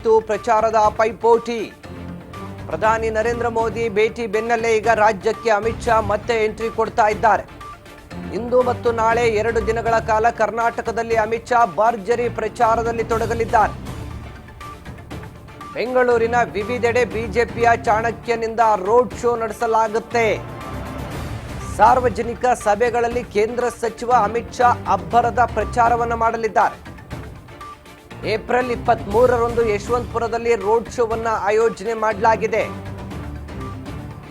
ಪ್ರಚಾರದ ಪೈಪೋಟಿ ಪ್ರಧಾನಿ ನರೇಂದ್ರ ಮೋದಿ ಭೇಟಿ ಬೆನ್ನಲ್ಲೇ ಈಗ ರಾಜ್ಯಕ್ಕೆ ಅಮಿತ್ ಶಾ ಮತ್ತೆ ಎಂಟ್ರಿ ಕೊಡ್ತಾ ಇದ್ದಾರೆ. ಇಂದು ಮತ್ತು ನಾಳೆ 2 ದಿನಗಳ ಕಾಲ ಕರ್ನಾಟಕದಲ್ಲಿ ಅಮಿತ್ ಶಾ ಭರ್ಜರಿ ಪ್ರಚಾರದಲ್ಲಿ ತೊಡಗಲಿದ್ದಾರೆ. ಬೆಂಗಳೂರಿನ ವಿವಿಧೆಡೆ ಬಿಜೆಪಿಯ ಚಾಣಕ್ಯನಿಂದ ರೋಡ್ ಶೋ ನಡೆಸಲಾಗುತ್ತೆ. ಸಾರ್ವಜನಿಕ ಸಭೆಗಳಲ್ಲಿ ಕೇಂದ್ರ ಸಚಿವ ಅಮಿತ್ ಶಾ ಅಬ್ಬರದ ಪ್ರಚಾರವನ್ನು ಮಾಡಲಿದ್ದಾರೆ. ಏಪ್ರಿಲ್ 23ರಂದು ಯಶವಂತಪುರದಲ್ಲಿ ರೋಡ್ ಶೋವನ್ನು ಆಯೋಜನೆ ಮಾಡಲಾಗಿದೆ.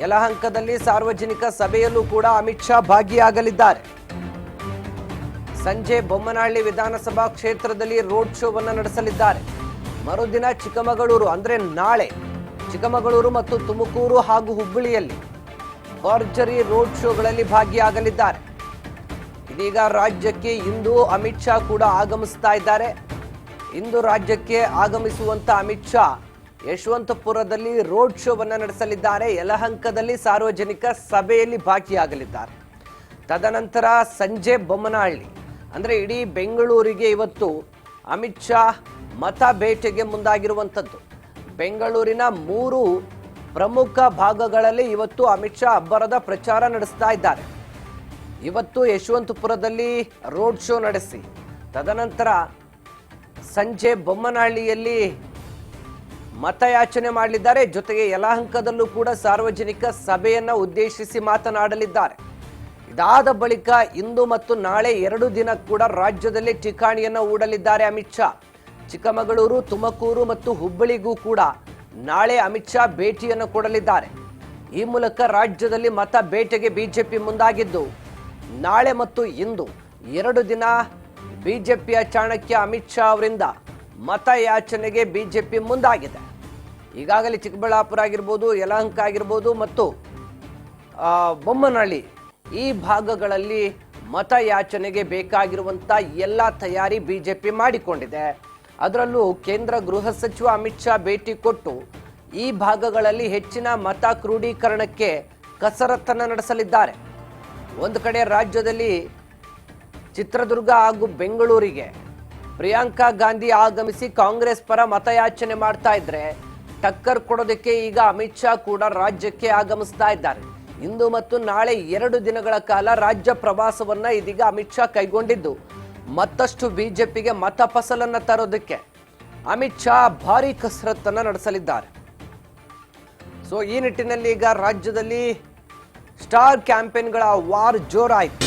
ಯಲಹಂಕದಲ್ಲಿ ಸಾರ್ವಜನಿಕ ಸಭೆಯಲ್ಲೂ ಕೂಡ ಅಮಿತ್ ಶಾ ಭಾಗಿಯಾಗಲಿದ್ದಾರೆ. ಸಂಜೆ ಬೊಮ್ಮನಹಳ್ಳಿ ವಿಧಾನಸಭಾ ಕ್ಷೇತ್ರದಲ್ಲಿ ರೋಡ್ ಶೋವನ್ನು ನಡೆಸಲಿದ್ದಾರೆ. ಮರುದಿನ ಚಿಕ್ಕಮಗಳೂರು ಅಂದ್ರೆ ನಾಳೆ ಚಿಕ್ಕಮಗಳೂರು ಮತ್ತು ತುಮಕೂರು ಹಾಗೂ ಹುಬ್ಬಳ್ಳಿಯಲ್ಲಿ ಭರ್ಜರಿ ರೋಡ್ ಶೋಗಳಲ್ಲಿ ಭಾಗಿಯಾಗಲಿದ್ದಾರೆ. ಇದೀಗ ರಾಜ್ಯಕ್ಕೆ ಇಂದು ಅಮಿತ್ ಶಾ ಕೂಡ ಆಗಮಿಸ್ತಾ ಇದ್ದಾರೆ. ಇಂದು ರಾಜ್ಯಕ್ಕೆ ಆಗಮಿಸುವಂತ ಅಮಿತ್ ಶಾ ಯಶವಂತಪುರದಲ್ಲಿ ರೋಡ್ ಶೋವನ್ನು ನಡೆಸಲಿದ್ದಾರೆ. ಯಲಹಂಕದಲ್ಲಿ ಸಾರ್ವಜನಿಕ ಸಭೆಯಲ್ಲಿ ಭಾಗಿಯಾಗಲಿದ್ದಾರೆ. ತದನಂತರ ಸಂಜೆ ಬೊಮ್ಮನಹಳ್ಳಿ ಅಂದ್ರೆ ಇಡೀ ಬೆಂಗಳೂರಿಗೆ ಇವತ್ತು ಅಮಿತ್ ಶಾ ಮತ ಬೇಟೆಗೆ ಮುಂದಾಗಿರುವಂಥದ್ದು. ಬೆಂಗಳೂರಿನ 3 ಪ್ರಮುಖ ಭಾಗಗಳಲ್ಲಿ ಇವತ್ತು ಅಮಿತ್ ಶಾ ಅಬ್ಬರದ ಪ್ರಚಾರ ನಡೆಸ್ತಾ ಇದ್ದಾರೆ. ಇವತ್ತು ಯಶವಂತಪುರದಲ್ಲಿ ರೋಡ್ ಶೋ ನಡೆಸಿ ತದನಂತರ ಸಂಜೆ ಬೊಮ್ಮನಹಳ್ಳಿಯಲ್ಲಿ ಮತಯಾಚನೆ ಮಾಡಲಿದ್ದಾರೆ. ಜೊತೆಗೆ ಯಲಹಂಕದಲ್ಲೂ ಕೂಡ ಸಾರ್ವಜನಿಕ ಸಭೆಯನ್ನ ಉದ್ದೇಶಿಸಿ ಮಾತನಾಡಲಿದ್ದಾರೆ. ಇದಾದ ಬಳಿಕ ಇಂದು ಮತ್ತು ನಾಳೆ 2 ದಿನ ಕೂಡ ರಾಜ್ಯದಲ್ಲಿ ಠಿಕಾಣಿಯನ್ನು ಹೂಡಲಿದ್ದಾರೆ ಅಮಿತ್ ಶಾ. ಚಿಕ್ಕಮಗಳೂರು, ತುಮಕೂರು ಮತ್ತು ಹುಬ್ಬಳ್ಳಿಗೂ ಕೂಡ ನಾಳೆ ಅಮಿತ್ ಶಾ ಭೇಟಿಯನ್ನು ಕೊಡಲಿದ್ದಾರೆ. ಈ ಮೂಲಕ ರಾಜ್ಯದಲ್ಲಿ ಮತ ಬೇಟೆಗೆ ಬಿಜೆಪಿ ಮುಂದಾಗಿದ್ದು, ನಾಳೆ ಮತ್ತು ಇಂದು 2 ದಿನ ಬಿಜೆಪಿಯ ಚಾಣಕ್ಯ ಅಮಿತ್ ಶಾ ಅವರಿಂದ ಮತಯಾಚನೆಗೆ ಬಿಜೆಪಿ ಮುಂದಾಗಿದೆ. ಈಗಾಗಲೇ ಚಿಕ್ಕಬಳ್ಳಾಪುರ ಆಗಿರ್ಬೋದು, ಯಲಹಂಕ ಆಗಿರ್ಬೋದು ಮತ್ತು ಬೊಮ್ಮನಹಳ್ಳಿ ಈ ಭಾಗಗಳಲ್ಲಿ ಮತಯಾಚನೆಗೆ ಬೇಕಾಗಿರುವಂತ ಎಲ್ಲ ತಯಾರಿ ಬಿಜೆಪಿ ಮಾಡಿಕೊಂಡಿದೆ. ಅದರಲ್ಲೂ ಕೇಂದ್ರ ಗೃಹ ಸಚಿವ ಅಮಿತ್ ಶಾ ಭೇಟಿ ಕೊಟ್ಟು ಈ ಭಾಗಗಳಲ್ಲಿ ಹೆಚ್ಚಿನ ಮತ ಕ್ರೋಢೀಕರಣಕ್ಕೆ ಕಸರತ್ತನ್ನು ನಡೆಸಲಿದ್ದಾರೆ. ಒಂದು ಕಡೆ ರಾಜ್ಯದಲ್ಲಿ ಚಿತ್ರದುರ್ಗ ಹಾಗೂ ಬೆಂಗಳೂರಿಗೆ ಪ್ರಿಯಾಂಕಾ ಗಾಂಧಿ ಆಗಮಿಸಿ ಕಾಂಗ್ರೆಸ್ ಪರ ಮತಯಾಚನೆ ಮಾಡ್ತಾ ಇದ್ರೆ, ಟಕ್ಕರ್ ಕೊಡೋದಕ್ಕೆ ಈಗ ಅಮಿತ್ ಶಾ ಕೂಡ ರಾಜ್ಯಕ್ಕೆ ಆಗಮಿಸ್ತಾ ಇದ್ದಾರೆ. ಇಂದು ಮತ್ತು ನಾಳೆ 2 ದಿನಗಳ ಕಾಲ ರಾಜ್ಯ ಪ್ರವಾಸವನ್ನ ಇದೀಗ ಅಮಿತ್ ಶಾ ಕೈಗೊಂಡಿದ್ದು, ಮತ್ತಷ್ಟು ಬಿಜೆಪಿಗೆ ಮತ ಫಸಲನ್ನ ತರೋದಕ್ಕೆ ಅಮಿತ್ ಶಾ ಭಾರಿ ಕಸರತ್ತನ್ನ ನಡೆಸಲಿದ್ದಾರೆ. ಸೊ ಈ ನಿಟ್ಟಿನಲ್ಲಿ ಈಗ ರಾಜ್ಯದಲ್ಲಿ ಸ್ಟಾರ್ ಕ್ಯಾಂಪೇನ್ಗಳ ವಾರ್ ಜೋರಾಯಿತು.